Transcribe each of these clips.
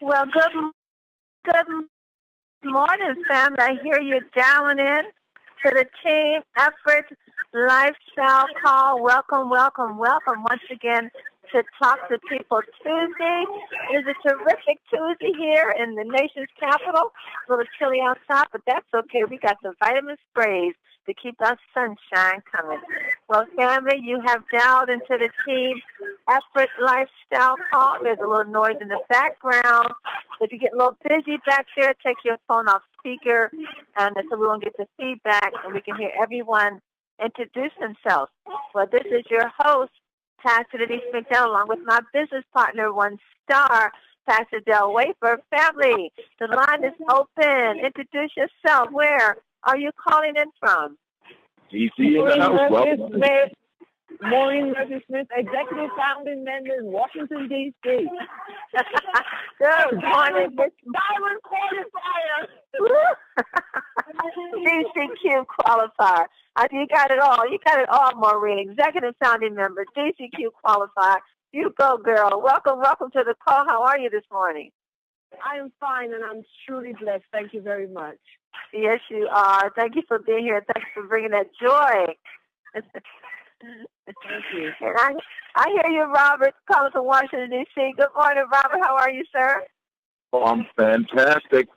Well, good morning, family. I hear you dialing in to the Team Effort Lifestyle Call. Welcome once again to Talk to People Tuesday. It is a terrific Tuesday here in the nation's capital. A little chilly outside, but that's okay. We got some vitamin sprays to keep our sunshine coming. Well, family, you have dialed into the Team Effort Lifestyle Call. There's a little noise in the background. If you get a little busy back there, take your phone off speaker, and so we won't get the feedback, and we can hear everyone introduce themselves. Well, this is your host, Pastor Denise McDowell, along with my business partner, One Star, Pastor Del Wafer. Family, the line is open. Introduce yourself. Where are you calling in from? DC in the house. Welcome. Maureen Murphy Smith, Executive Founding Member in Washington, D.C. Good morning, Miss Diamond Qualifier. DCQ Qualifier. You got it all. You got it all, Maureen. Executive Founding Member, DCQ Qualifier. You go, girl. Welcome to the call. How are you this morning? I am fine, and I'm truly blessed. Thank you very much. Yes, you are. Thank you for being here. Thanks for bringing that joy. Thank you. And I hear you, Robert, calling from Washington, D.C. Good morning, Robert. How are you, sir? Oh, I'm fantastic.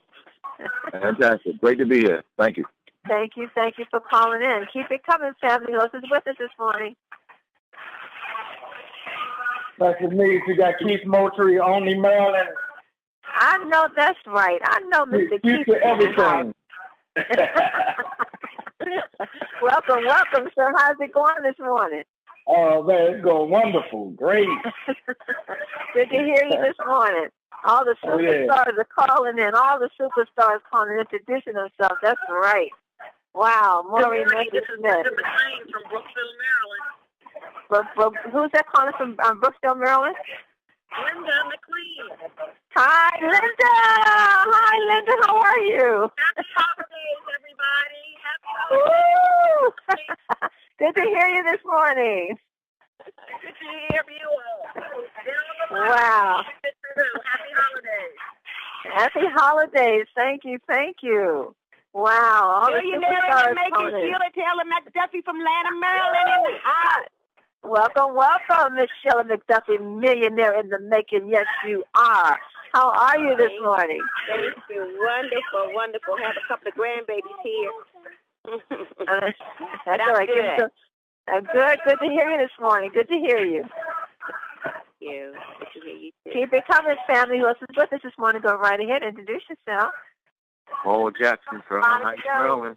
Fantastic. Great to be here. Thank you. Thank you for calling in. Keep it coming, family. Who's with us this morning? That's me. You got Keith Moultrie, only Maryland. I know that's right. I know Mr. Keith. Everything. Welcome, sir. How's it going this morning? Oh, man, it's going wonderful. Great. Good to hear you this morning. All the superstars are calling in. All the superstars calling in, introducing themselves. That's right. Wow. Maureen Murphy Smith. From Brookville, Maryland. Who's that calling from Brookville, Maryland? Linda McLean. Hi, Linda. How are you? Happy holidays, everybody. Happy holidays. Good to hear you this morning. Good to hear you. Wow. Happy holidays. Happy holidays. Thank you. Wow. All the superstars calling in. Sheila Taylor McDuffie from Lanham, Maryland in the house. Welcome, Miss Sheila McDuffie, millionaire in the making. Yes, you are. How are you this morning? Thank you. Wonderful. Have a couple of grandbabies here. That's all right. Good to hear you this morning. Good to hear you. Thank you. Good to hear you too. Keep it coming, family. Who else is with us this morning? Go right ahead. Introduce yourself. Paul Jackson from Heights, Maryland.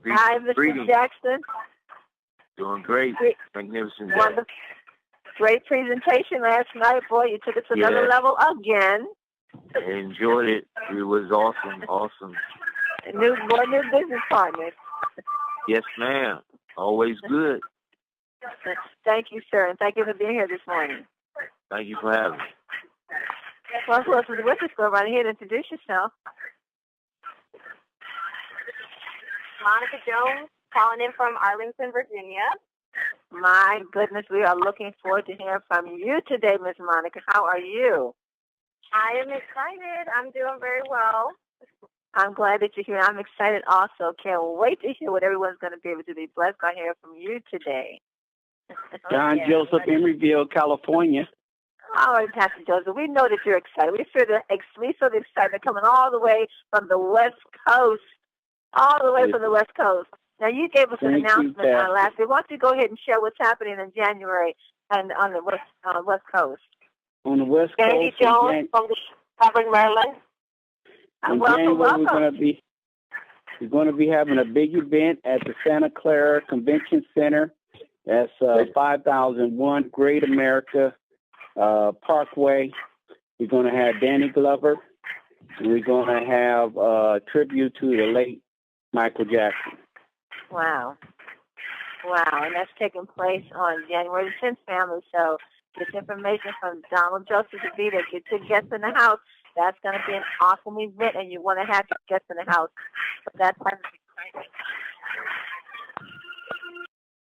Hi, Mr. Jackson. Doing great. Magnificent. Wonderful. Great presentation last night. Boy, you took it to another level again. I enjoyed it. It was awesome. New business partner. Yes, ma'am. Always good. Thank you, sir, and thank you for being here this morning. Thank you for having me. Well, who else is with us? Go right ahead and introduce yourself. Monica Jones, calling in from Arlington, Virginia. My goodness, we are looking forward to hearing from you today, Miss Monica. How are you? I am excited. I'm doing very well. I'm glad that you're here. I'm excited also. Can't wait to hear what everyone's going to be able to be blessed by hearing from you today. John Joseph, Emeryville, California. All right, Pastor Joseph, we know that you're excited. We feel the excitement coming all the way from the West Coast. Now, you gave us an announcement last week. Why don't you go ahead and share what's happening in January and on the West Coast? On the West Coast. Sandy Jones from Covering Maryland. Welcome. We're going to be having a big event at the Santa Clara Convention Center. That's 5001 Great America Parkway. We're going to have Danny Glover. And we're going to have a tribute to the late Michael Jackson. Wow. And that's taking place on January the 10th, family. So get information from Donald Joseph to be there. Get your guests in the house. That's going to be an awesome event, and you want to have your guests in the house. So that's exciting.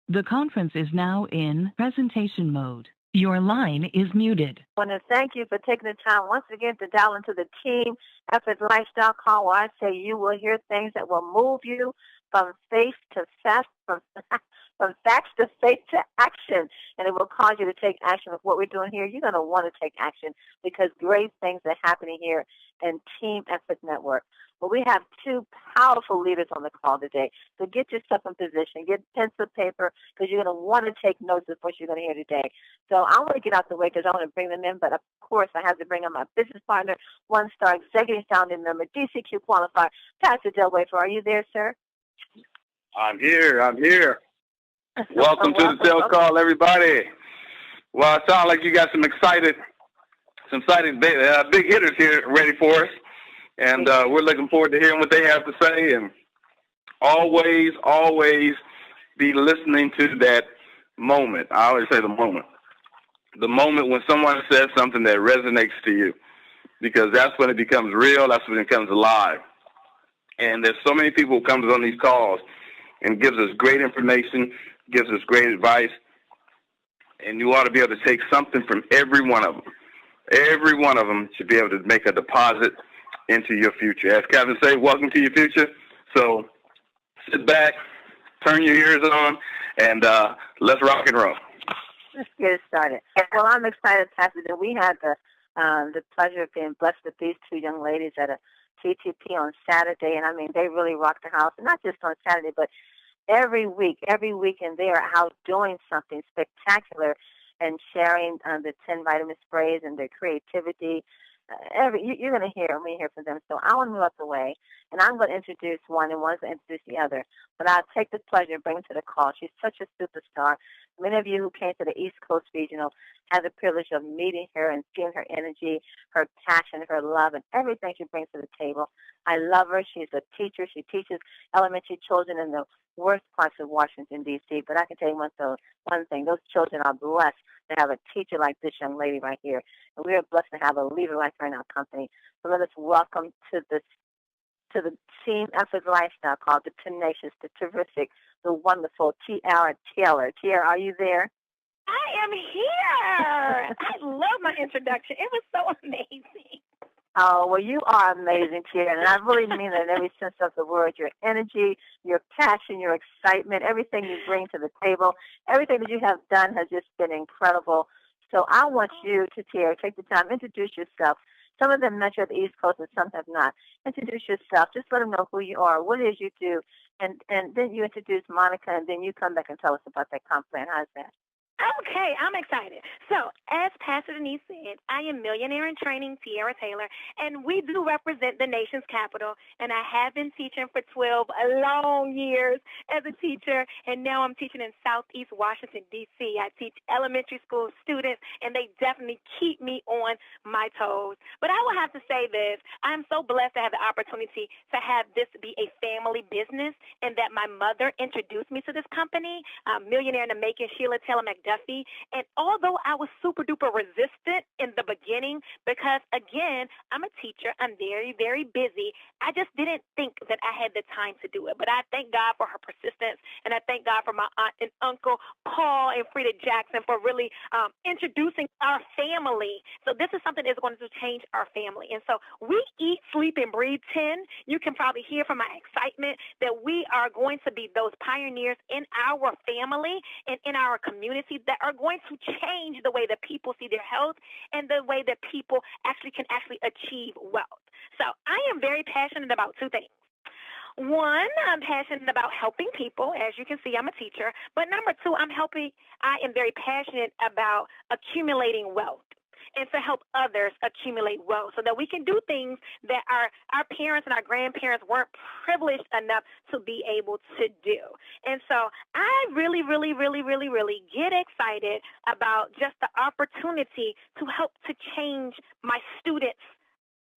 The conference is now in presentation mode. Your line is muted. I want to thank you for taking the time once again to dial into the Team Effort Lifestyle Call, where I say you will hear things that will move you from faith to fact, from facts to faith to action, and it will cause you to take action with what we're doing here. You're going to want to take action because great things are happening here in Team Effort Network. But we have two powerful leaders on the call today. So get yourself in position. Get pencil, paper, because you're going to want to take notes of what you're going to hear today. So I want to get out the way because I want to bring them in. But, of course, I have to bring in my business partner, one-star executive founding member, DCQ qualifier, Pastor Del Wafer. Are you there, sir? I'm here. Welcome to the sales call, everybody. Well, it sounds like you got some excited big hitters here ready for us. And we're looking forward to hearing what they have to say. And always be listening to that moment. I always say the moment. The moment when someone says something that resonates to you. Because that's when it becomes real. That's when it becomes alive. And there's so many people who comes on these calls and gives us great information, gives us great advice. And you ought to be able to take something from every one of them. Every one of them should be able to make a deposit into your future. As Kevin said, welcome to your future. So sit back, turn your ears on, and let's rock and roll. Let's get it started. Well, I'm excited, Pastor, that we had the pleasure of being blessed with these two young ladies at a TTP on Saturday. And, I mean, they really rocked the house, and not just on Saturday, but every weekend they are out doing something spectacular and sharing the 10 vitamin sprays and their creativity. You're going to hear from them. So I want to move up the way, and I'm going to introduce one, and one's going to introduce the other. But I'll take the pleasure of bringing to the call. She's such a superstar. Many of you who came to the East Coast Regional had the privilege of meeting her and seeing her energy, her passion, her love, and everything she brings to the table. I love her. She's a teacher. She teaches elementary children in the worst parts of Washington, D.C. But I can tell you one thing. Those children are blessed to have a teacher like this young lady right here. And we are blessed to have a leader like her in our company. So let us welcome to the Team Effort Lifestyle called the Tenacious, the Terrific, the Wonderful Tiara Taylor. Tiara, are you there? I am here. I love my introduction. It was so amazing. Oh, well, you are amazing, Tiara, and I really mean that in every sense of the word. Your energy, your passion, your excitement, everything you bring to the table, everything that you have done has just been incredible. So I want you to, Tiara, take the time, introduce yourself. Some of them met you at the East Coast and some have not. Introduce yourself. Just let them know who you are, what it is you do, and then you introduce Monica, and then you come back and tell us about that comp plan. How's that? Okay, I'm excited. So, as Pastor Denise said, I am Millionaire in Training, Tiara Taylor, and we do represent the nation's capital, and I have been teaching for 12 long years as a teacher, and now I'm teaching in Southeast Washington, D.C. I teach elementary school students, and they definitely keep me on my toes. But I will have to say this. I'm so blessed to have the opportunity to have this be a family business, and that my mother introduced me to this company, Millionaire in the Making, Sheila Taylor McDuffie. And although I was super duper resistant in the beginning, because again, I'm a teacher, I'm very, very busy, I just didn't think that I had the time to do it. But I thank God for her persistence, and I thank God for my aunt and uncle, Paul and Frida Jackson, for really introducing our family. So this is something that's going to change our family. And so we eat, sleep, and breathe 10. You can probably hear from my excitement that we are going to be those pioneers in our family and in our community that are going to change the way that people see their health and the way that people can achieve wealth. So I am very passionate about two things. One, I'm passionate about helping people. As you can see, I'm a teacher. But number two, I am very passionate about accumulating wealth and to help others accumulate wealth so that we can do things that our parents and our grandparents weren't privileged enough to be able to do. And so I really, really, really, really, really get excited about just the opportunity to help to change my students'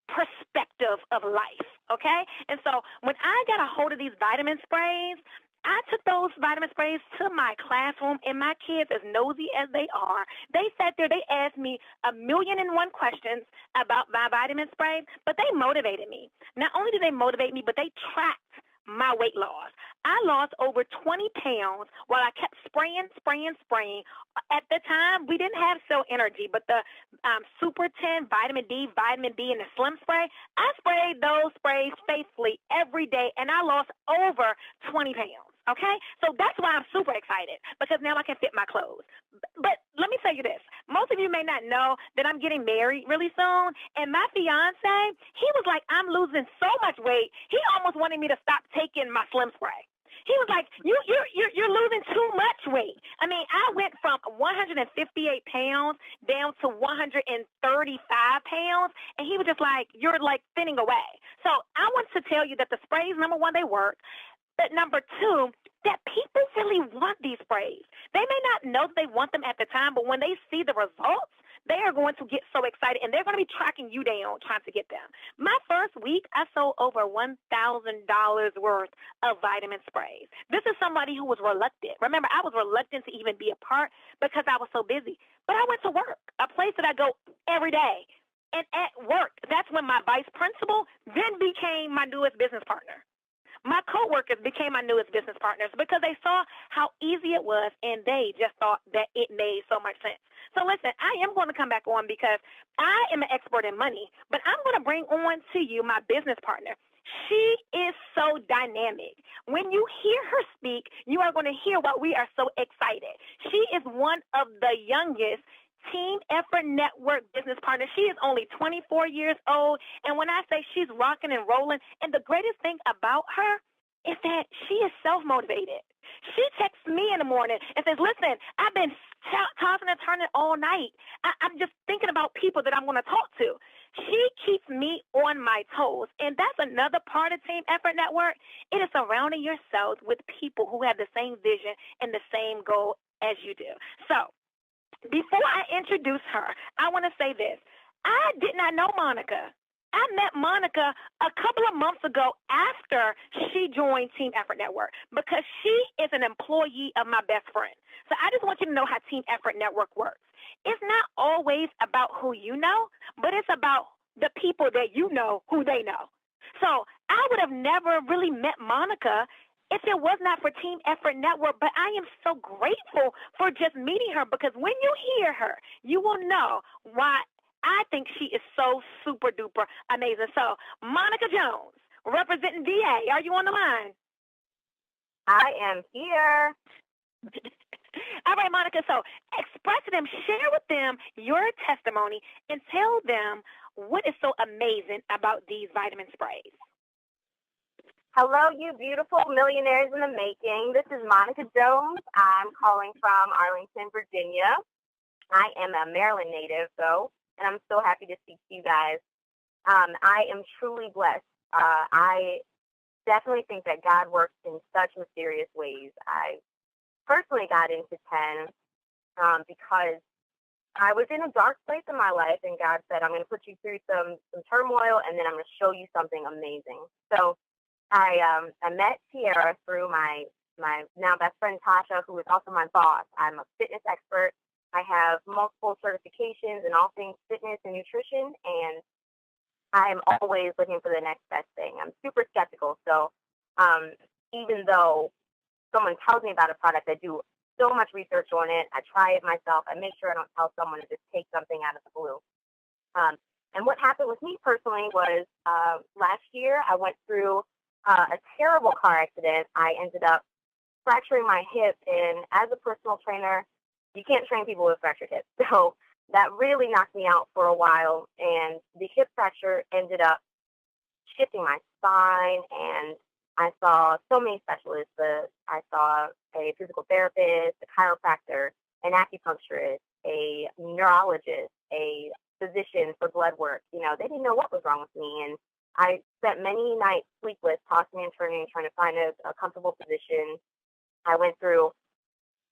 perspective of life, okay? And so when I got a hold of these vitamin sprays, I took those vitamin sprays to my classroom, and my kids, as nosy as they are, they sat there, they asked me 1,000,001 questions about my vitamin sprays, but they motivated me. Not only did they motivate me, but they tracked my weight loss. I lost over 20 pounds while I kept spraying. At the time, we didn't have Cell Energy, but the Super 10, Vitamin D, Vitamin B, and the Slim Spray, I sprayed those sprays faithfully every day, and I lost over 20 pounds, okay? So that's why I'm super excited, because now I can fit my clothes. But let me tell you this. Most of you may not know that I'm getting married really soon, and my fiance, he was like, I'm losing so much weight, he almost wanted me to stop taking my Slim Spray. He was like, you're losing too much weight. I mean, I went from 158 pounds down to 135 pounds, and he was just like, you're like thinning away. So I want to tell you that the sprays, number one, they work. But number two, that people really want these sprays. They may not know that they want them at the time, but when they see the results, they are going to get so excited, and they're going to be tracking you down trying to get them. My first week, I sold over $1,000 worth of vitamin sprays. This is somebody who was reluctant. Remember, I was reluctant to even be a part because I was so busy. But I went to work, a place that I go every day. And at work, that's when my vice principal then became my newest business partner. My coworkers became my newest business partners because they saw how easy it was, and they just thought that it made so much sense. So listen, I am going to come back on because I am an expert in money, but I'm going to bring on to you my business partner. She is so dynamic. When you hear her speak, you are going to hear why we are so excited. She is one of the youngest Team Effort Network business partner. She is only 24 years old, and when I say she's rocking and rolling, and the greatest thing about her is that she is self-motivated. She texts me in the morning and says, listen, I've been tossing and turning all night. I'm just thinking about people that I'm going to talk to. She keeps me on my toes, and that's another part of Team Effort Network. It is surrounding yourselves with people who have the same vision and the same goal as you do. So before I introduce her, I want to say this. I did not know Monica. I met Monica a couple of months ago after she joined Team Effort Network because she is an employee of my best friend. So I just want you to know how Team Effort Network works. It's not always about who you know, but it's about the people that you know who they know. So I would have never really met Monica if it was not for Team Effort Network, but I am so grateful for just meeting her because when you hear her, you will know why I think she is so super duper amazing. So, Monica Jones, representing DA, are you on the line? I am here. All right, Monica, so express to them, share with them your testimony, and tell them what is so amazing about these vitamin sprays. Hello, you beautiful millionaires in the making. This is Monica Jones. I'm calling from Arlington, Virginia. I am a Maryland native, though, and I'm so happy to speak to you guys. I am truly blessed. I definitely think that God works in such mysterious ways. I personally got into 10 because I was in a dark place in my life, and God said, I'm going to put you through some turmoil, and then I'm going to show you something amazing. So I met Tiara through my now best friend Tasha, who is also my boss. I'm a fitness expert. I have multiple certifications in all things fitness and nutrition, and I'm always looking for the next best thing. I'm super skeptical, so even though someone tells me about a product, I do so much research on it. I try it myself. I make sure I don't tell someone to just take something out of the blue. And what happened with me personally was last year I went through a terrible car accident. I ended up fracturing my hip, and as a personal trainer, you can't train people with fractured hips. So that really knocked me out for a while, and the hip fracture ended up shifting my spine, and I saw so many specialists. I saw a physical therapist, a chiropractor, an acupuncturist, a neurologist, a physician for blood work. You know, they didn't know what was wrong with me, and I spent many nights sleepless, tossing and turning, trying to find a comfortable position. I went through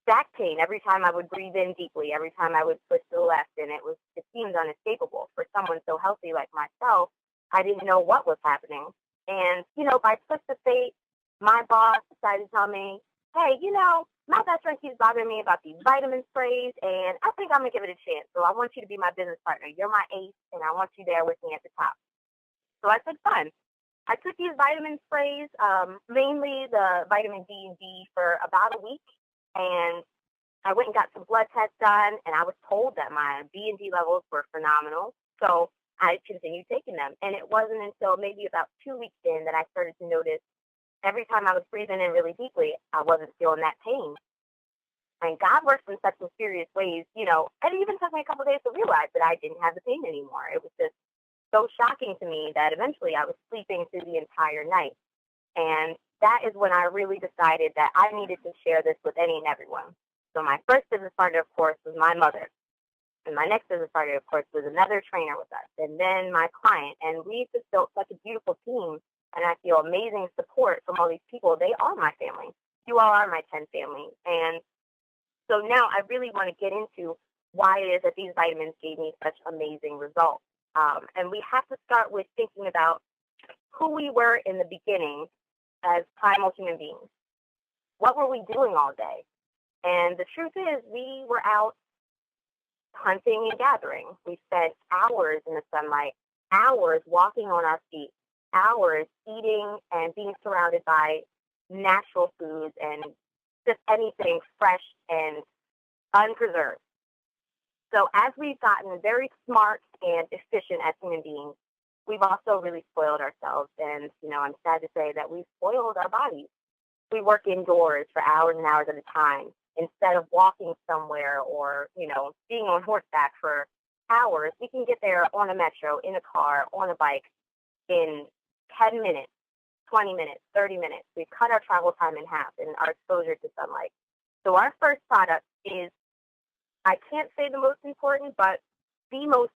back pain every time I would breathe in deeply, every time I would switch to the left, and it seemed unescapable. For someone so healthy like myself, I didn't know what was happening. And, you know, by twist of fate, my boss decided to tell me, hey, you know, my best friend keeps bothering me about these vitamin sprays, and I think I'm going to give it a chance. So I want you to be my business partner. You're my ace, and I want you there with me at the top. So I said, fine. I took these vitamin sprays, mainly the vitamin D and D, for about a week, and I went and got some blood tests done, and I was told that my B and D levels were phenomenal, so I continued taking them. And it wasn't until maybe about 2 weeks in that I started to notice every time I was breathing in really deeply, I wasn't feeling that pain. And God works in such mysterious ways, and it even took me a couple of days to realize that I didn't have the pain anymore. It was just so shocking to me that eventually I was sleeping through the entire night. And that is when I really decided that I needed to share this with any and everyone. So my first business partner, of course, was my mother. And my next business partner, of course, was another trainer with us. And then my client. And we've just built such a beautiful team. And I feel amazing support from all these people. They are my family. You all are my 10 family. And so now I really want to get into why it is that these vitamins gave me such amazing results. And we have to start with thinking about who we were in the beginning as primal human beings. What were we doing all day? And the truth is, we were out hunting and gathering. We spent hours in the sunlight, hours walking on our feet, hours eating and being surrounded by natural foods and just anything fresh and unpreserved. So as we've gotten very smart and efficient as human beings, we've also really spoiled ourselves. And, I'm sad to say that we've spoiled our bodies. We work indoors for hours and hours at a time instead of walking somewhere or, being on horseback for hours. We can get there on a metro, in a car, on a bike in 10 minutes, 20 minutes, 30 minutes. We've cut our travel time in half and our exposure to sunlight. So our first product is, I can't say the most important, but the most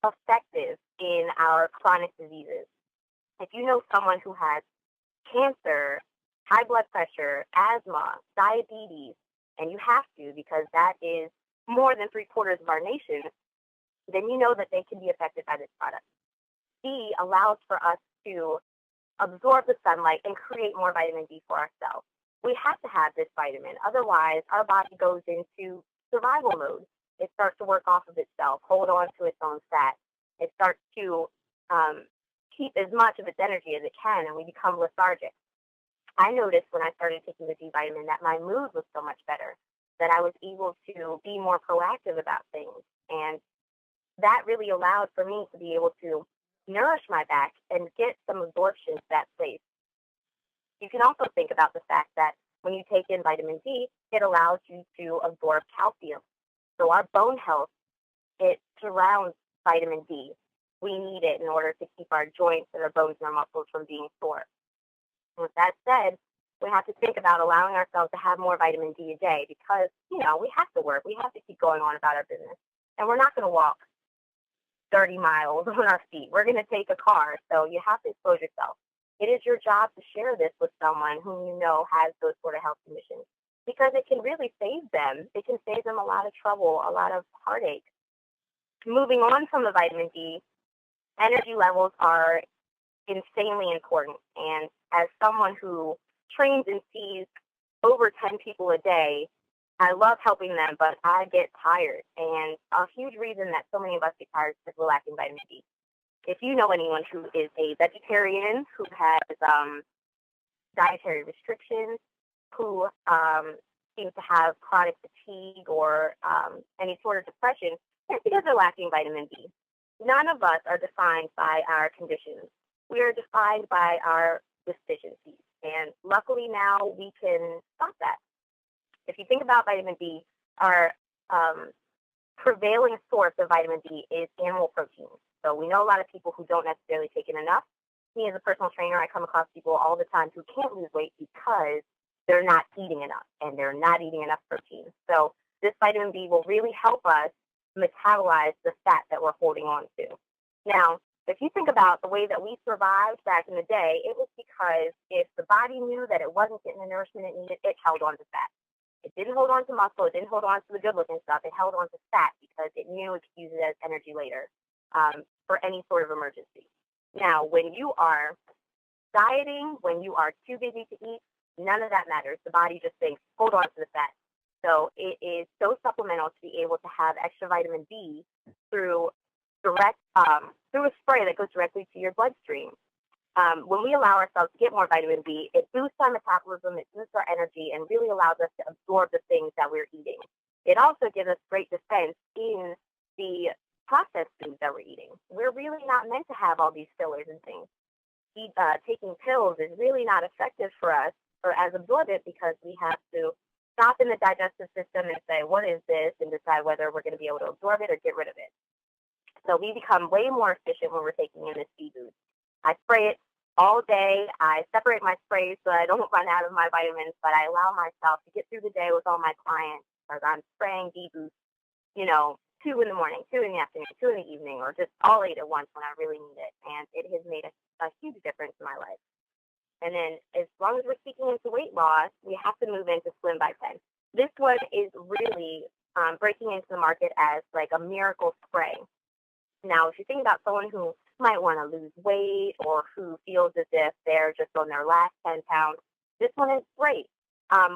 effective in our chronic diseases. If you know someone who has cancer, high blood pressure, asthma, diabetes, and you have to because that is more than 3/4 of our nation, then you know that they can be affected by this product. D allows for us to absorb the sunlight and create more vitamin D for ourselves. We have to have this vitamin. Otherwise, our body goes into survival mode. It starts to work off of itself, hold on to its own fat. It starts to keep as much of its energy as it can, and we become lethargic. I noticed when I started taking the D vitamin that my mood was so much better, that I was able to be more proactive about things. And that really allowed for me to be able to nourish my back and get some absorption to that place. You can also think about the fact that when you take in vitamin D, it allows you to absorb calcium. So our bone health, it surrounds vitamin D. We need it in order to keep our joints and our bones and our muscles from being sore. With that said, we have to think about allowing ourselves to have more vitamin D a day because, we have to work. We have to keep going on about our business. And we're not going to walk 30 miles on our feet. We're going to take a car. So you have to expose yourself. It is your job to share this with someone whom you know has those sort of health conditions because it can really save them. It can save them a lot of trouble, a lot of heartache. Moving on from the vitamin D, energy levels are insanely important. And as someone who trains and sees over 10 people a day, I love helping them, but I get tired. And a huge reason that so many of us get tired is because we're lacking vitamin D. If you know anyone who is a vegetarian, who has dietary restrictions, who seems to have chronic fatigue or any sort of depression, it's because they're lacking vitamin D. None of us are defined by our conditions. We are defined by our deficiencies. And luckily now we can stop that. If you think about vitamin D, our prevailing source of vitamin D is animal protein. So we know a lot of people who don't necessarily take in enough. Me as a personal trainer, I come across people all the time who can't lose weight because they're not eating enough and they're not eating enough protein. So this vitamin D will really help us metabolize the fat that we're holding on to. Now, if you think about the way that we survived back in the day, it was because if the body knew that it wasn't getting the nourishment it needed, it held on to fat. It didn't hold on to muscle. It didn't hold on to the good-looking stuff. It held on to fat because it knew it could use it as energy later for any sort of emergency. Now, when you are dieting, when you are too busy to eat, none of that matters. The body just thinks, hold on to the fat. So it is so supplemental to be able to have extra vitamin D through a spray that goes directly to your bloodstream. when we allow ourselves to get more vitamin B, it boosts our metabolism, it boosts our energy, and really allows us to absorb the things that we're eating. It also gives us great defense in the processed foods that we're eating. We're really not meant to have all these fillers and things. Taking pills is really not effective for us or as absorbent because we have to stop in the digestive system and say, what is this, and decide whether we're going to be able to absorb it or get rid of it. So we become way more efficient when we're taking in this B boost. I spray it all day. I separate my sprays so I don't run out of my vitamins, but I allow myself to get through the day with all my clients because I'm spraying B boost, 2 in the morning, 2 in the afternoon, 2 in the evening, or just all 8 at once when I really need it. And it has made a huge difference in my life. And then as long as we're speaking into weight loss, we have to move into Slim by 10. This one is really breaking into the market as like a miracle spray. Now, if you think about someone who might want to lose weight or who feels as if they're just on their last 10 pounds, this one is great.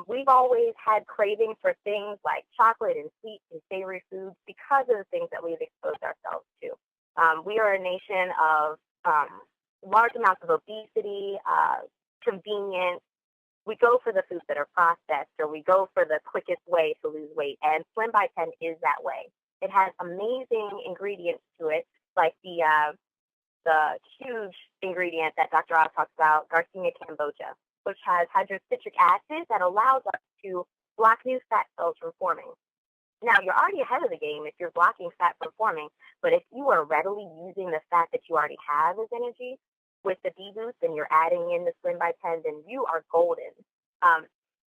We've always had cravings for things like chocolate and sweet and savory foods because of the things that we've exposed ourselves to. We are a nation of large amounts of obesity, convenience. We go for the foods that are processed, or we go for the quickest way to lose weight, and Slim by 10 is that way. It has amazing ingredients to it, like the huge ingredient that Dr. Oz talks about, Garcinia cambogia, which has hydrocitric acid that allows us to block new fat cells from forming. Now, you're already ahead of the game if you're blocking fat from forming, but if you are readily using the fat that you already have as energy with the B boost and you're adding in the Slim by 10, then you are golden.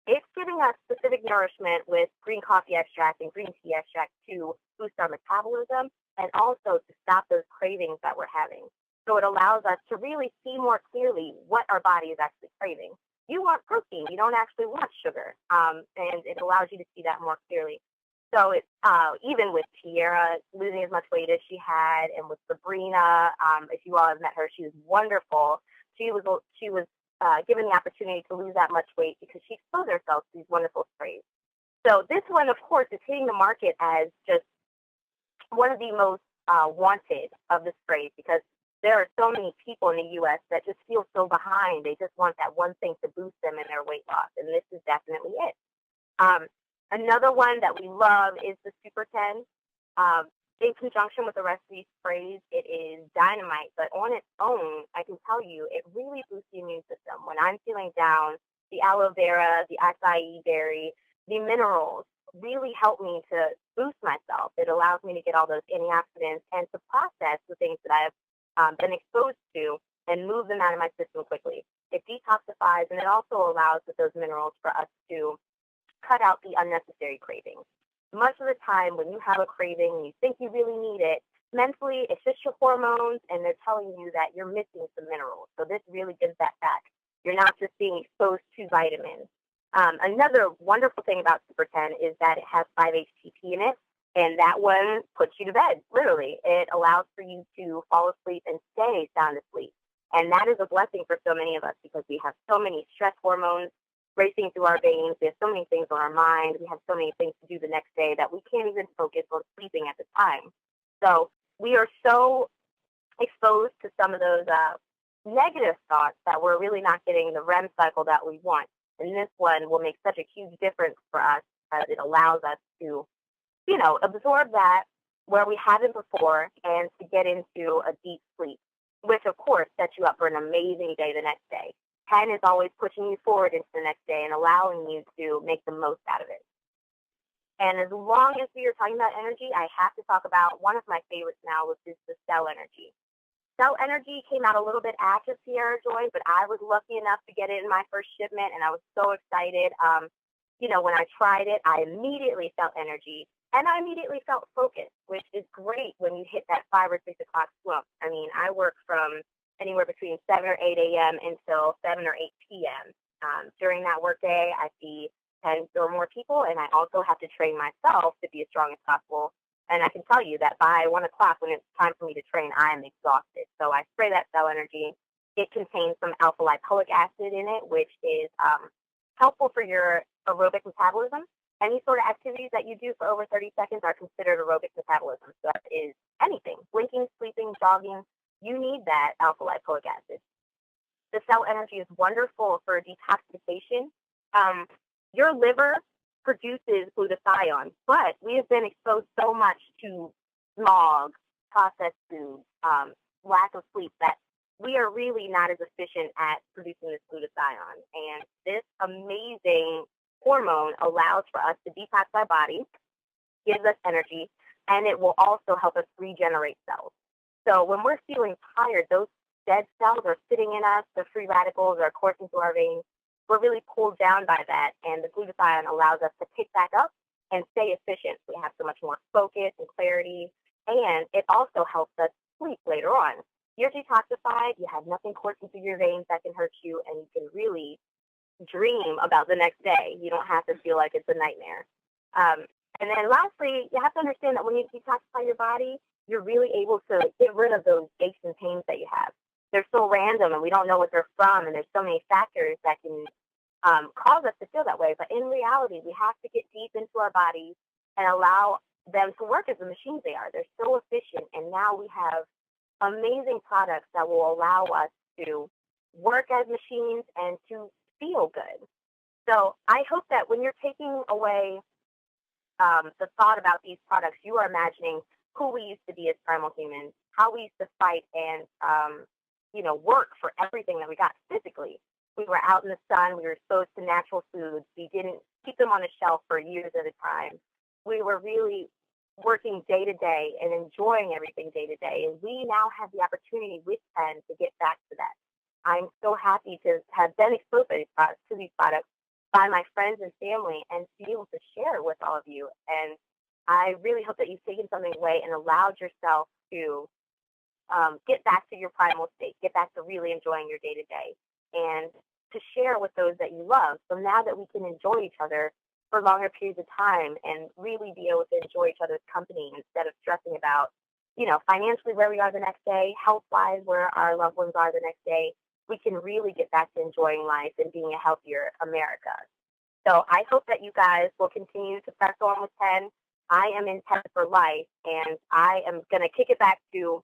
It's giving us specific nourishment with green coffee extract and green tea extract to boost our metabolism and also to stop those cravings that we're having. So it allows us to really see more clearly what our body is actually craving. You want protein. You don't actually want sugar. And it allows you to see that more clearly. So it's even with Tiara losing as much weight as she had, and with Sabrina, if you all have met her, she was wonderful. She was given the opportunity to lose that much weight because she exposed herself to these wonderful sprays. So this one, of course, is hitting the market as just one of the most wanted of the sprays because there are so many people in the U.S. that just feel so behind. They just want that one thing to boost them in their weight loss, and this is definitely it. Another one that we love is the Super 10. In conjunction with the rest of these sprays, it is dynamite, but on its own, I can tell you, it really boosts the immune system. When I'm feeling down, the aloe vera, the acai berry, the minerals really help me to boost myself. It allows me to get all those antioxidants and to process the things that I've been exposed to and move them out of my system quickly. It detoxifies, and it also allows with those minerals for us to cut out the unnecessary cravings. Much of the time when you have a craving and you think you really need it, mentally it's just your hormones and they're telling you that you're missing some minerals. So this really gives that back. You're not just being exposed to vitamins. Another wonderful thing about Super 10 is that it has 5-HTP in it, and that one puts you to bed, literally. It allows for you to fall asleep and stay sound asleep. And that is a blessing for so many of us because we have so many stress hormones racing through our veins. We have so many things on our mind. We have so many things to do the next day that we can't even focus on sleeping at the time. So we are so exposed to some of those negative thoughts that we're really not getting the REM cycle that we want. And this one will make such a huge difference for us as it allows us to, absorb that where we haven't before and to get into a deep sleep, which, of course, sets you up for an amazing day the next day. 10 is always pushing you forward into the next day and allowing you to make the most out of it. And as long as we are talking about energy, I have to talk about one of my favorites now, which is the Cell Energy. Cell Energy came out a little bit after Sierra Joy, but I was lucky enough to get it in my first shipment, and I was so excited. When I tried it, I immediately felt energy, and I immediately felt focus, which is great when you hit that 5 or 6 o'clock slump. I mean, I work from anywhere between 7 or 8 a.m. until 7 or 8 p.m. During that workday, I see 10 or more people, and I also have to train myself to be as strong as possible. And I can tell you that by 1 o'clock, when it's time for me to train, I am exhausted. So I spray that Cell Energy. It contains some alpha lipoic acid in it, which is helpful for your aerobic metabolism. Any sort of activities that you do for over 30 seconds are considered aerobic metabolism. So that is anything, blinking, sleeping, jogging. You need that alpha lipoic acid. the cell energy is wonderful for detoxification. Your liver produces glutathione, but we have been exposed so much to smog, processed food, lack of sleep that we are really not as efficient at producing this glutathione. And this amazing hormone allows for us to detox our body, gives us energy, and it will also help us regenerate cells. So when we're feeling tired, those dead cells are sitting in us, the free radicals are coursing through our veins. We're really pulled down by that, and the glutathione allows us to pick back up and stay efficient. We have so much more focus and clarity, and it also helps us sleep later on. You're detoxified, you have nothing coursing through your veins that can hurt you, and you can really dream about the next day. You don't have to feel like it's a nightmare. And then lastly, you have to understand that when you detoxify your body, you're really able to get rid of those aches and pains that you have. They're so random, and we don't know what they're from, and there's so many factors that can cause us to feel that way. But in reality, we have to get deep into our bodies and allow them to work as the machines they are. They're so efficient, and now we have amazing products that will allow us to work as machines and to feel good. So I hope that when you're taking away the thought about these products, you are imagining who we used to be as primal humans, how we used to fight and work for everything that we got physically. We were out in the sun. We were exposed to natural foods. We didn't keep them on a shelf for years at a time. We were really working day to day and enjoying everything day to day. And we now have the opportunity with Penn to get back to that. I'm so happy to have been exposed to these products by my friends and family and to be able to share it with all of you. And I really hope that you've taken something away and allowed yourself to get back to your primal state, get back to really enjoying your day to day, and to share with those that you love. So now that we can enjoy each other for longer periods of time and really be able to enjoy each other's company instead of stressing about, financially where we are the next day, health-wise where our loved ones are the next day, we can really get back to enjoying life and being a healthier America. So I hope that you guys will continue to press on with Penn. I am in Penn for life, and I am going to kick it back to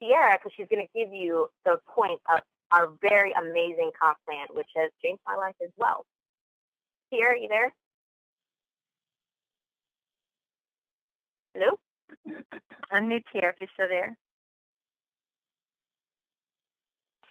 Sierra because she's going to give you the point of our very amazing comp plan, which has changed my life as well. Sierra, you there? Hello? Unmute here if you're still there.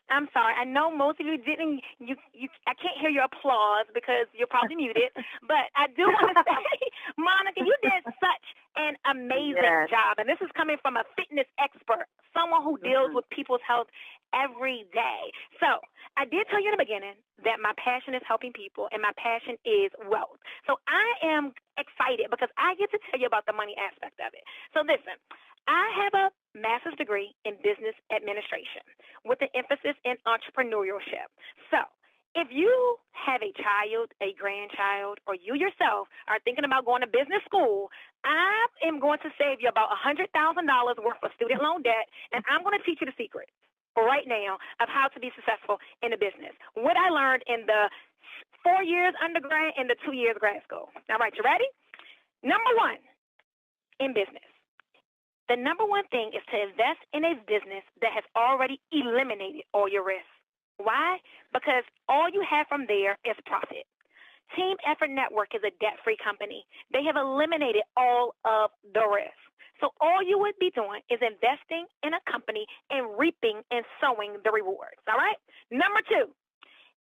I'm sorry. I know most of you didn't. I can't hear your applause because you're probably muted. But I do want to say, Monica, you did such an amazing job, and this is coming from a fitness expert, someone who deals with people's health every day. So I did tell you in the beginning that my passion is helping people, and my passion is wealth. So I am excited because I get to tell you about the money aspect of it. So listen, I have a master's degree in business administration with an emphasis in entrepreneurship. So if you have a child, a grandchild, or you yourself are thinking about going to business school, I am going to save you about $100,000 worth of student loan debt, and I'm going to teach you the secret right now of how to be successful in a business. What I learned in the 4 years undergrad and the 2 years grad school. All right, you ready? Number one, in business. The number one thing is to invest in a business that has already eliminated all your risks. Why? Because all you have from there is profit. Team Effort Network is a debt-free company. They have eliminated all of the risks. So all you would be doing is investing in a company and reaping and sowing the rewards. All right? Number two,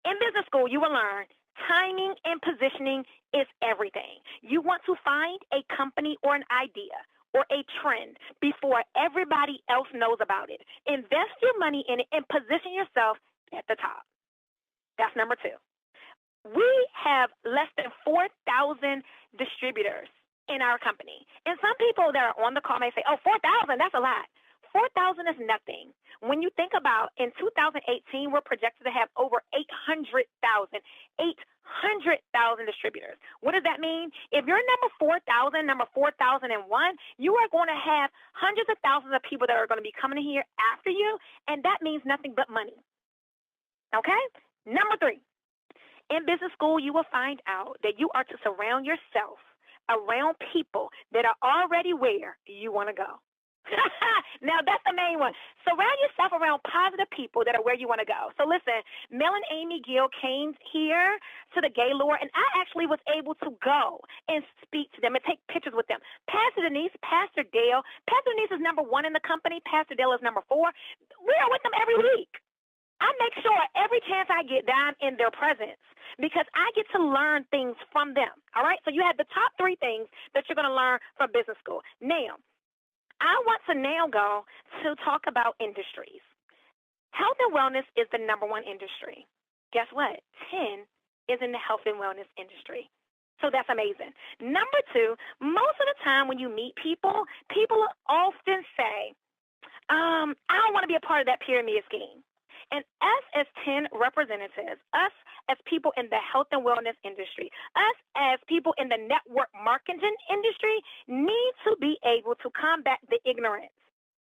in business school, you will learn timing and positioning is everything. You want to find a company or an idea or a trend before everybody else knows about it. Invest your money in it and position yourself at the top. That's number two. We have less than 4,000 distributors in our company. And some people that are on the call may say, 4,000, that's a lot. 4,000 is nothing. When you think about in 2018, we're projected to have over 800,000 distributors. What does that mean? If you're number 4,000, number 4,001, you are going to have hundreds of thousands of people that are going to be coming here after you, and that means nothing but money. Okay? Number three, in business school, you will find out that you are to surround yourself around people that are already where you want to go. Now, that's the main one. Surround yourself around positive people that are where you want to go. So listen, Mel and Amy Gill came here to the Gaylord, and I actually was able to go and speak to them and take pictures with them. Pastor Denise, Pastor Dale. Pastor Denise is number 1 in the company. Pastor Dale is number 4. We are with them every week. I make sure every chance I get that I'm in their presence because I get to learn things from them. All right? So you have the top 3 things that you're going to learn from business school. Now, I want to now go to talk about industries. Health and wellness is the number 1 industry. Guess what? 10 is in the health and wellness industry. So that's amazing. Number 2, most of the time when you meet people, people often say, I don't want to be a part of that pyramid scheme. And us as 10 representatives, us as people in the health and wellness industry, us as people in the network marketing industry need to be able to combat the ignorance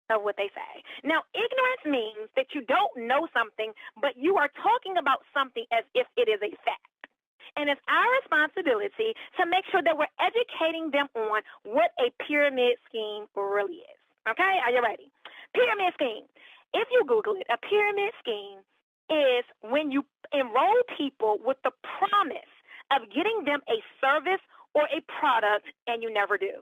of what they say. Now, ignorance means that you don't know something, but you are talking about something as if it is a fact. And it's our responsibility to make sure that we're educating them on what a pyramid scheme really is. Okay? Are you ready? Pyramid scheme. If you Google it, a pyramid scheme is when you enroll people with the promise of getting them a service or a product and you never do.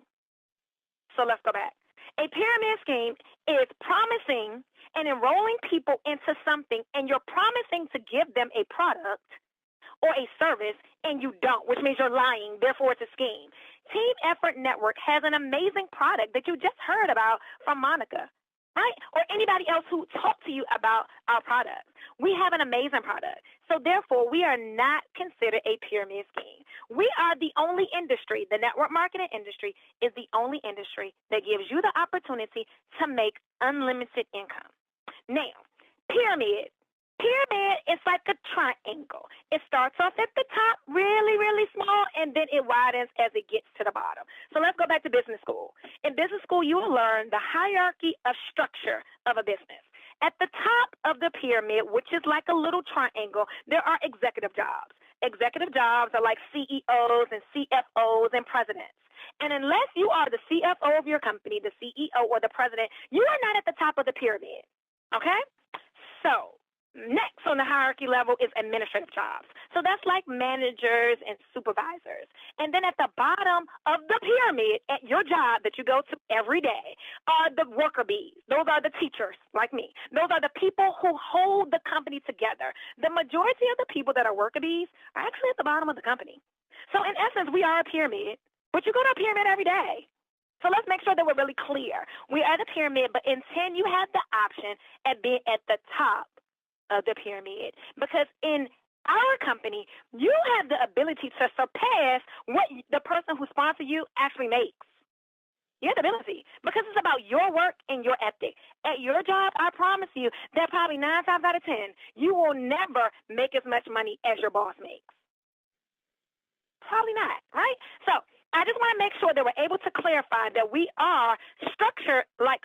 So let's go back. A pyramid scheme is promising and enrolling people into something and you're promising to give them a product or a service and you don't, which means you're lying. Therefore, it's a scheme. Team Effort Network has an amazing product that you just heard about from Monica. Right? Or anybody else who talked to you about our product. We have an amazing product. So therefore, we are not considered a pyramid scheme. We are the only industry, the network marketing industry is the only industry that gives you the opportunity to make unlimited income. Now, pyramid. Pyramid is like a triangle. It starts off at the top really, really small, and then it widens as it gets to the bottom. So let's go back to business school. In business school, you will learn the hierarchy of structure of a business. At the top of the pyramid, which is like a little triangle, there are executive jobs. Executive jobs are like CEOs and CFOs and presidents. And unless you are the CFO of your company, the CEO or the president, you are not at the top of the pyramid. Okay? So next on the hierarchy level is administrative jobs. So that's like managers and supervisors. And then at the bottom of the pyramid, at your job that you go to every day, are the worker bees. Those are the teachers like me. Those are the people who hold the company together. The majority of the people that are worker bees are actually at the bottom of the company. So in essence, we are a pyramid, but you go to a pyramid every day. So let's make sure that we're really clear. We are the pyramid, but in 10, you have the option at being at the top of the pyramid, because in our company, you have the ability to surpass what the person who sponsored you actually makes. You have the ability because it's about your work and your ethic. At your job, I promise you that probably 9 times out of 10, you will never make as much money as your boss makes. Probably not, right? So I just want to make sure that we're able to clarify that we are structured like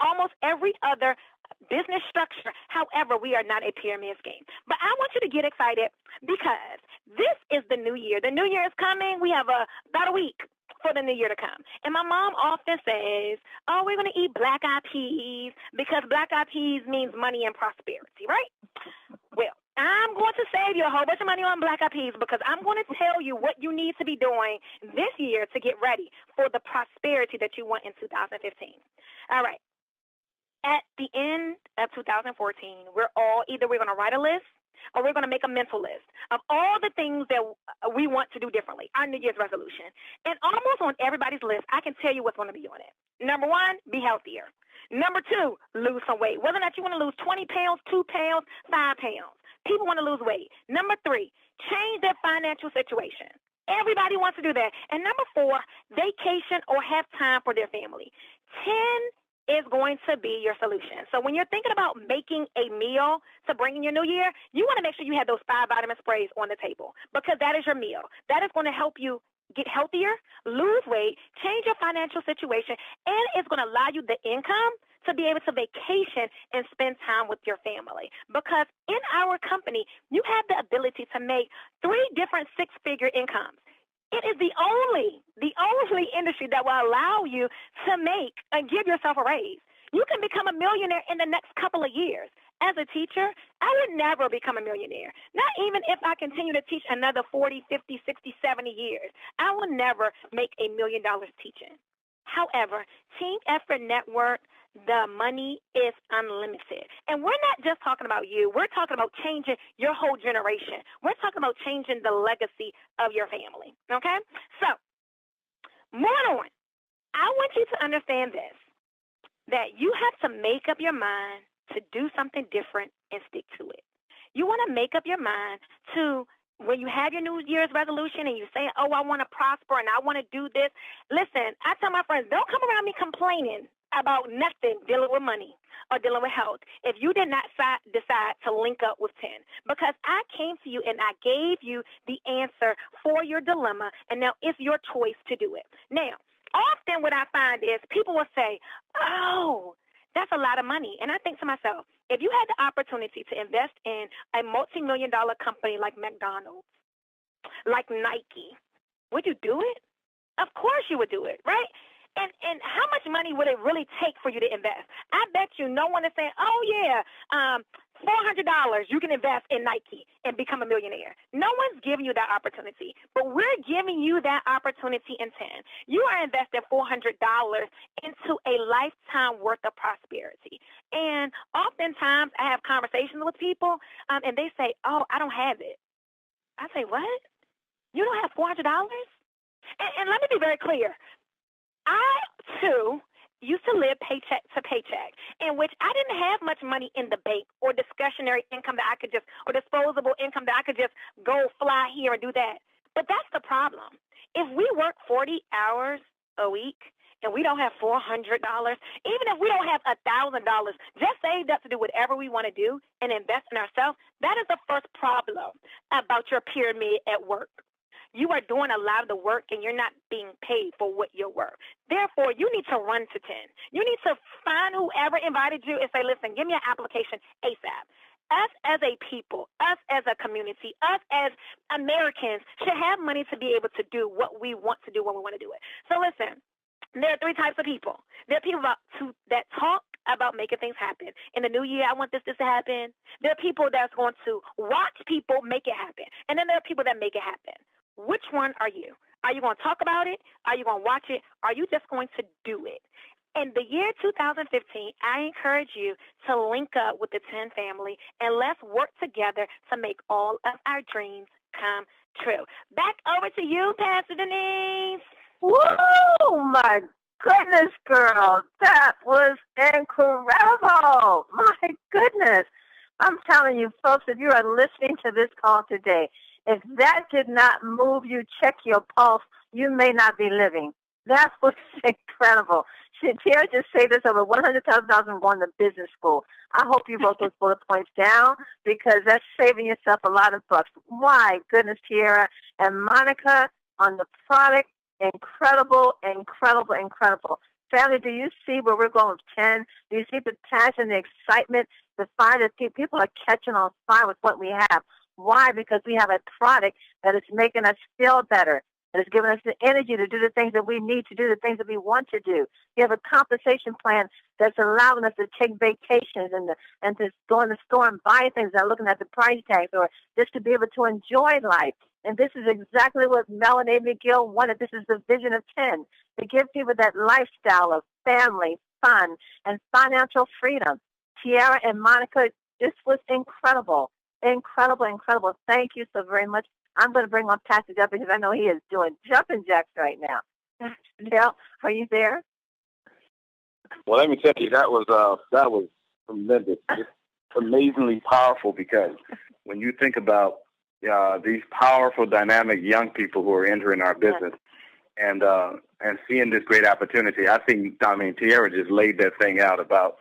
almost every other business structure. However, we are not a pyramid scheme. But I want you to get excited because this is the new year. The new year is coming. We have about a week for the new year to come. And my mom often says, oh, we're going to eat black-eyed peas because black-eyed peas means money and prosperity, right? Well, I'm going to save you a whole bunch of money on black-eyed peas because I'm going to tell you what you need to be doing this year to get ready for the prosperity that you want in 2015. All right. At the end of 2014, we're going to write a list or we're going to make a mental list of all the things that we want to do differently, our New Year's resolution. And almost on everybody's list, I can tell you what's going to be on it. Number 1, be healthier. Number 2, lose some weight. Whether or not you want to lose 20 pounds, 2 pounds, 5 pounds. People want to lose weight. Number 3, change their financial situation. Everybody wants to do that. And number 4, vacation or have time for their family. 10 is going to be your solution. So when you're thinking about making a meal to bring in your new year, you want to make sure you have those 5 vitamin sprays on the table because that is your meal. That is going to help you get healthier, lose weight, change your financial situation, and it's going to allow you the income to be able to vacation and spend time with your family. Because in our company, you have the ability to make 3 different 6-figure incomes. It is the only industry that will allow you to make and give yourself a raise. You can become a millionaire in the next couple of years. As a teacher, I would never become a millionaire. Not even if I continue to teach another 40, 50, 60, 70 years. I will never make $1 million teaching. However, Team Effort Network, the money is unlimited. And we're not just talking about you. We're talking about changing your whole generation. We're talking about changing the legacy of your family. Okay? So, moving on. I want you to understand this, that you have to make up your mind to do something different and stick to it. You want to make up your mind to, when you have your New Year's resolution and you say, oh, I want to prosper and I want to do this. Listen, I tell my friends, don't come around me complaining about nothing dealing with money or dealing with health if you did not decide to link up with 10. Because I came to you and I gave you the answer for your dilemma, and now it's your choice to do it. Now, often what I find is people will say, oh, that's a lot of money. And I think to myself, if you had the opportunity to invest in a multi-million-dollar company like McDonald's, like Nike, would you do it? Of course you would do it, right? And how much money would it really take for you to invest? I bet you no one is saying, oh, yeah, $400 you can invest in Nike and become a millionaire. No one's giving you that opportunity, but we're giving you that opportunity in 10. You are investing $400 into a lifetime worth of prosperity. And oftentimes I have conversations with people, and they say, oh, I don't have it. I say, what? You don't have $400? And let me be very clear. I, too, used to live paycheck to paycheck, in which I didn't have much money in the bank or discretionary income that I could just, or disposable income that I could just go fly here and do that. But that's the problem. If we work 40 hours a week and we don't have $400, even if we don't have $1,000 just saved up to do whatever we want to do and invest in ourselves, that is the first problem about your pyramid at work. You are doing a lot of the work and you're not being paid for what you're worth. Therefore, you need to run to 10. You need to find whoever invited you and say, listen, give me an application ASAP. Us as a people, us as a community, us as Americans should have money to be able to do what we want to do when we want to do it. So listen, there are three types of people. There are people that talk about making things happen. In the new year, I want this to happen. There are people that's going to watch people make it happen. And then there are people that make it happen. Which one are you? Are you going to talk about it? Are you going to watch it? Are you just going to do it? In the year 2015, I encourage you to link up with the 10 family and let's work together to make all of our dreams come true. Back over to you, Pastor Denise. Whoa, my goodness, girl. That was incredible. My goodness. I'm telling you, folks, if you are listening to this call today, if that did not move you, check your pulse, you may not be living. That was incredible. Tara just saved us over $100,000 going to business school. I hope you wrote those bullet points down because that's saving yourself a lot of bucks. My goodness, Tara and Monica on the product, incredible, incredible, incredible. Family, do you see where we're going with 10? Do you see the passion, the excitement, the fire that people are catching on fire with what we have? Why? Because we have a product that is making us feel better. It is giving us the energy to do the things that we need to do, the things that we want to do. We have a compensation plan that's allowing us to take vacations and to go in the store and buy things without looking at the price tags, or just to be able to enjoy life. And this is exactly what Mel and Amy Gill wanted. This is the vision of 10, to give people that lifestyle of family, fun, and financial freedom. Tiara and Monica, this was incredible. Incredible, incredible. Thank you so very much. I'm going to bring on Pastor Jeff because I know he is doing jumping jacks right now. Dale, are you there? Well, let me tell you, that was tremendous. It's amazingly powerful because when you think about these powerful, dynamic young people who are entering our business and seeing this great opportunity, I think, Tiara just laid that thing out about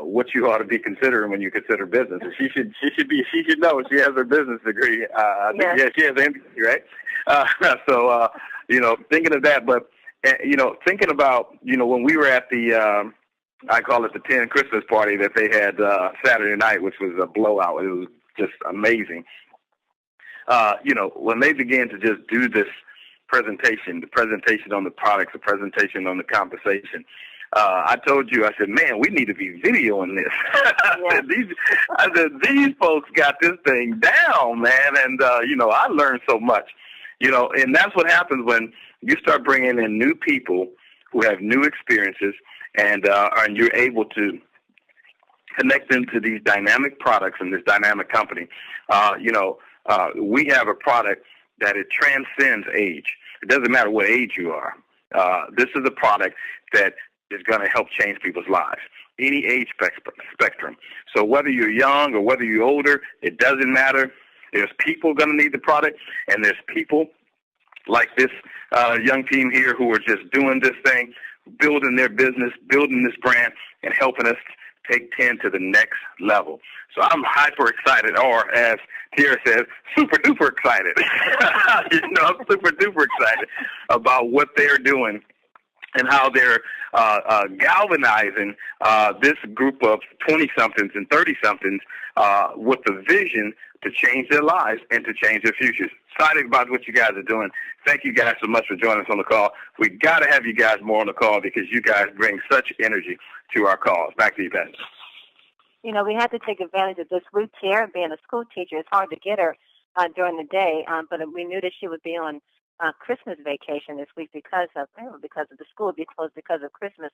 what you ought to be considering when you consider business. And she should know she has her business degree. She has an MBA, right? Thinking of that, but thinking about when we were at the I call it the 10 Christmas party that they had Saturday night, which was a blowout. It was just amazing. When they began to just do this presentation, the presentation on the products, the presentation on the conversation. I told you, I said, man, we need to be videoing this. I said, these folks got this thing down, man. And, I learned so much, and that's what happens when you start bringing in new people who have new experiences and you're able to connect them to these dynamic products and this dynamic company. We have a product that it transcends age. It doesn't matter what age you are. This is a product that is going to help change people's lives, any age spectrum. So whether you're young or whether you're older, it doesn't matter. There's people going to need the product, and there's people like this young team here who are just doing this thing, building their business, building this brand, and helping us take 10 to the next level. So I'm hyper excited, or as Tierra says, super duper excited. I'm super duper excited about what they're doing and how they're galvanizing this group of 20-somethings and 30-somethings with the vision to change their lives and to change their futures. Excited about what you guys are doing. Thank you guys so much for joining us on the call. We got to have you guys more on the call because you guys bring such energy to our calls. Back to you, Pat. We had to take advantage of this week here. Being a school teacher, it's hard to get her during the day, but we knew that she would be on Christmas vacation this week because of the school would be closed because of Christmas.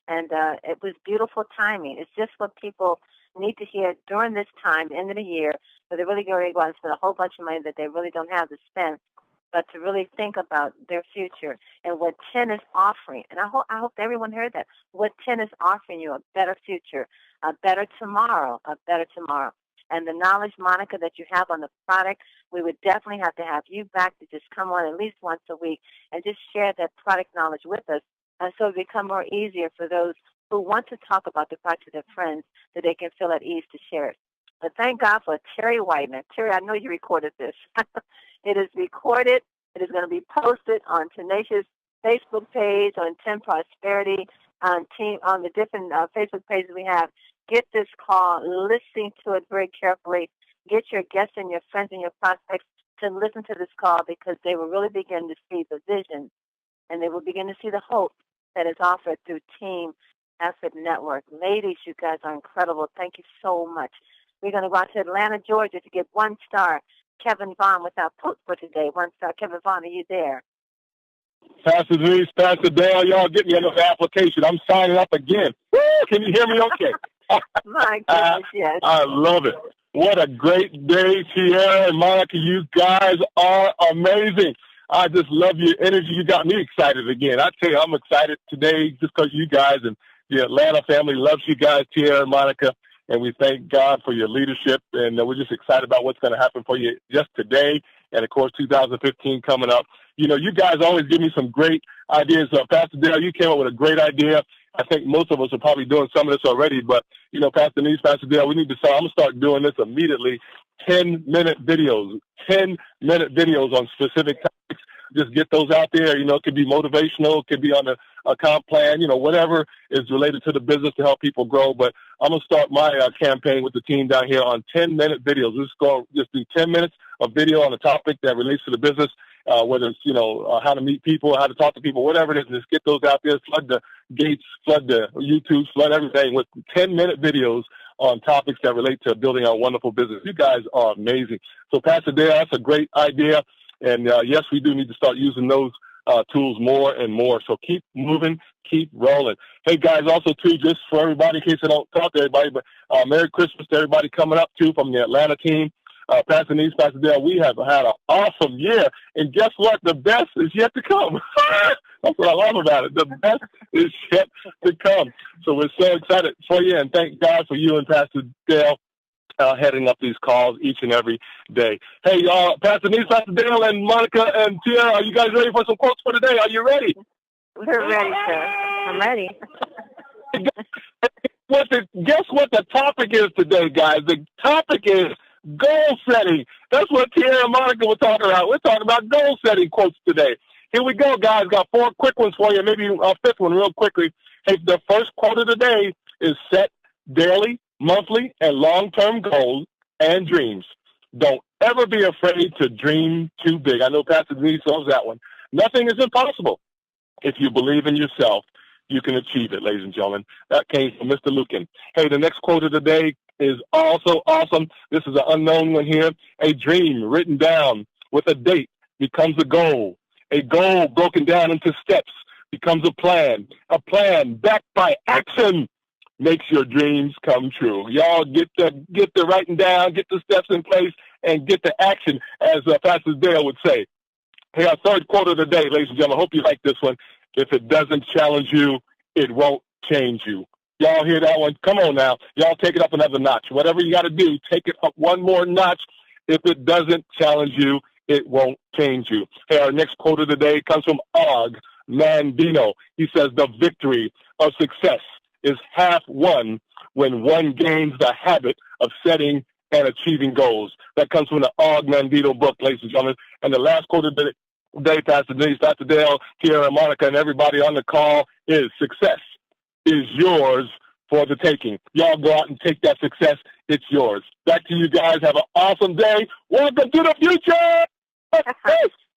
And it was beautiful timing. It's just what people need to hear during this time, end of the year, where they're really going to go out and spend a whole bunch of money that they really don't have to spend, but to really think about their future and what 10 is offering. And I hope everyone heard that. What 10 is offering you, a better future, a better tomorrow, And the knowledge, Monica, that you have on the product, we would definitely have to have you back to just come on at least once a week and just share that product knowledge with us. And so it become more easier for those who want to talk about the product to their friends, that they can feel at ease to share it. But thank God for Terry Whitener. Terry, I know you recorded this. It is recorded. It is going to be posted on Tenacious Facebook page, on 10 Prosperity, on the different Facebook pages we have. Get this call, listen to it very carefully. Get your guests and your friends and your prospects to listen to this call because they will really begin to see the vision and they will begin to see the hope that is offered through Team Effort Network. Ladies, you guys are incredible. Thank you so much. We're going to go out to Atlanta, Georgia to get 1 star. Kevin Vaughn with our post for today. 1 star. Kevin Vaughn, are you there? Pastor Denise, Pastor Dale, y'all get me another application. I'm signing up again. Woo! Can you hear me okay? My goodness, yes. I love it. What a great day, Tierra and Monica. You guys are amazing. I just love your energy. You got me excited again. I tell you, I'm excited today just because you guys and the Atlanta family loves you guys, Tierra and Monica, and we thank God for your leadership, and we're just excited about what's going to happen for you just today and, of course, 2015 coming up. You guys always give me some great ideas. Pastor Dale, you came up with a great idea. I think most of us are probably doing some of this already, but, Pastor Denise, Pastor Dale, we need to start. I'm going to start doing this immediately. 10-minute videos on specific topics. Just get those out there. It could be motivational, it could be on a comp plan, whatever is related to the business to help people grow. But I'm going to start my campaign with the team down here on 10-minute videos. We're just do 10 minutes of video on a topic that relates to the business, whether it's, how to meet people, how to talk to people, whatever it is. Just get those out there, flood the gates, flood the YouTube, flood everything with 10-minute videos on topics that relate to building our wonderful business. You guys are amazing. So, Pastor Dale, that's a great idea. And, yes, we do need to start using those tools more and more. So keep moving, keep rolling. Hey, guys, also, too, just for everybody, in case I don't talk to everybody, but Merry Christmas to everybody coming up, too, from the Atlanta team. Pastor Denise, Pastor Dale, we have had an awesome year. And guess what? The best is yet to come. That's what I love about it. The best is yet to come. So we're so excited for you, and thank God for you and Pastor Dale heading up these calls each and every day. Hey, Pastor Denise, Pastor Dale, and Monica and Tierra, are you guys ready for some quotes for today? Are you ready? We're ready, sir. I'm ready. Guess what the topic is today, guys? The topic is goal setting. That's what Tierra and Monica were talking about. We're talking about goal setting quotes today. Here we go, guys. Got 4 quick ones for you, maybe a 5th one real quickly. Hey, the first quote of the day is set daily, monthly, and long-term goals and dreams. Don't ever be afraid to dream too big. I know Pastor Denise loves that one. Nothing is impossible. If you believe in yourself, you can achieve it, ladies and gentlemen. That came from Mr. Lucan. Hey, the next quote of the day is also awesome. This is an unknown one here. A dream written down with a date becomes a goal. A goal broken down into steps becomes a plan. A plan backed by action makes your dreams come true. Y'all get the writing down, get the steps in place, and get the action, as Pastor Dale would say. Hey, our third quote of the day, ladies and gentlemen. I hope you like this one. If it doesn't challenge you, it won't change you. Y'all hear that one? Come on now. Y'all take it up another notch. Whatever you got to do, take it up one more notch. If it doesn't challenge you, it won't change you. Hey, our next quote of the day comes from Og Mandino. He says, the victory of success is half won when one gains the habit of setting and achieving goals. That comes from the Og Mandino book, ladies and gentlemen. And the last quote of the day, Pastor Denise, Dr. Dale, Tierra, Monica, and everybody on the call is success is yours for the taking. Y'all go out and take that success. It's yours. Back to you guys. Have an awesome day. Welcome to the future.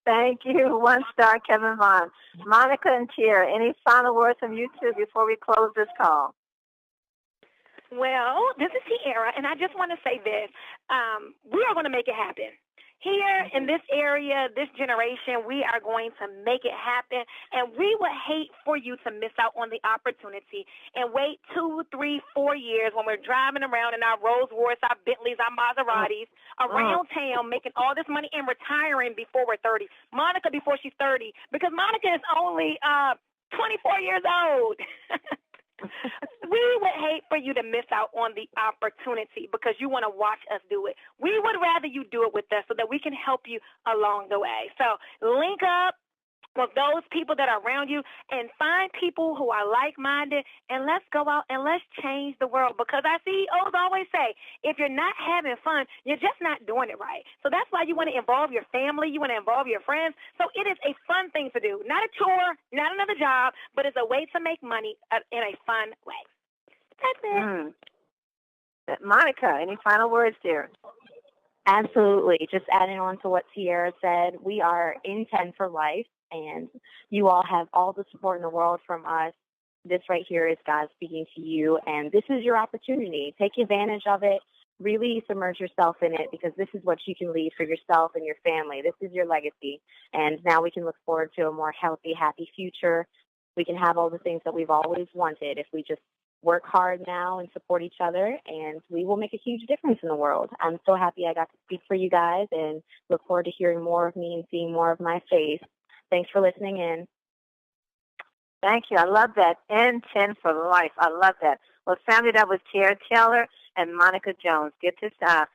Thank you. 1-star Kevin Vaughn. Monica and Tierra, any final words from you two before we close this call? Well, this is Tierra, and I just want to say this. We are going to make it happen. Here in this area, this generation, we are going to make it happen, and we would hate for you to miss out on the opportunity and wait 2, 3, 4 years when we're driving around in our Rolls Royce, our Bentleys, our Maseratis around town making all this money and retiring before we're 30. Monica before she's 30, because Monica is only 24 years old. We would hate for you to miss out on the opportunity because you want to watch us do it. We would rather you do it with us so that we can help you along the way. So link up with those people that are around you and find people who are like-minded, and let's go out and let's change the world, because our CEOs always say, if you're not having fun, you're just not doing it right. So that's why you want to involve your family, you want to involve your friends. So it is a fun thing to do, not a chore, not another job, but it's a way to make money in a fun way. That's it. Monica, any final words there? Absolutely. Just adding on to what Tierra said, we are in 10 for life, and you all have all the support in the world from us. This right here is God speaking to you, and this is your opportunity. Take advantage of it. Really submerge yourself in it, because this is what you can leave for yourself and your family. This is your legacy, and now we can look forward to a more healthy, happy future. We can have all the things that we've always wanted if we just work hard now and support each other, and we will make a huge difference in the world. I'm so happy I got to speak for you guys, and look forward to hearing more of me and seeing more of my face. Thanks for listening in. Thank you. I love that. N10 for life. I love that. Well, family, that was Tierra Taylor and Monica Jones. Get this, the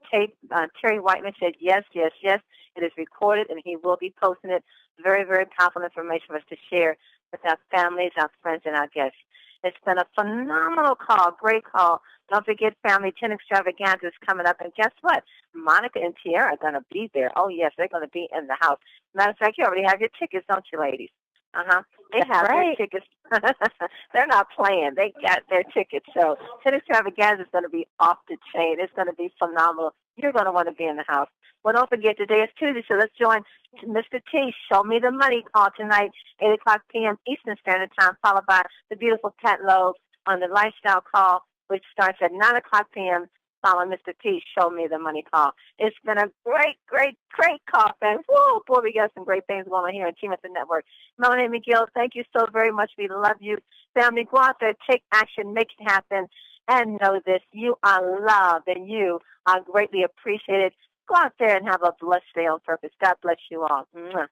tape. Terry Whitener said, yes, yes, yes. It is recorded, and he will be posting it. Very, very powerful information for us to share with our families, our friends, and our guests. It's been a phenomenal call, great call. Don't forget, family, 10 extravaganzas coming up. And guess what? Monica and Tierra are going to be there. Oh, yes, they're going to be in the house. Matter of fact, you already have your tickets, don't you, ladies? They have their tickets. They're not playing. They got their tickets. So 10 extravaganza is going to be off the chain. It's going to be phenomenal. You're going to want to be in the house. Well, don't forget, today is Tuesday, so let's join Mr. T. Show Me the Money call tonight, 8 o'clock p.m. Eastern Standard Time, followed by the beautiful Pat Loeb on the Lifestyle call, which starts at 9 o'clock p.m., following Mr. T. Show Me the Money call. It's been a great, great, great call, fans. Whoa, boy, we got some great things going on here on Team at the Network. Melanie McGill, thank you so very much. We love you. Family, go out there, take action, make it happen, and know this. You are loved, and you are greatly appreciated. Go out there and have a blessed day on purpose. God bless you all. Mwah.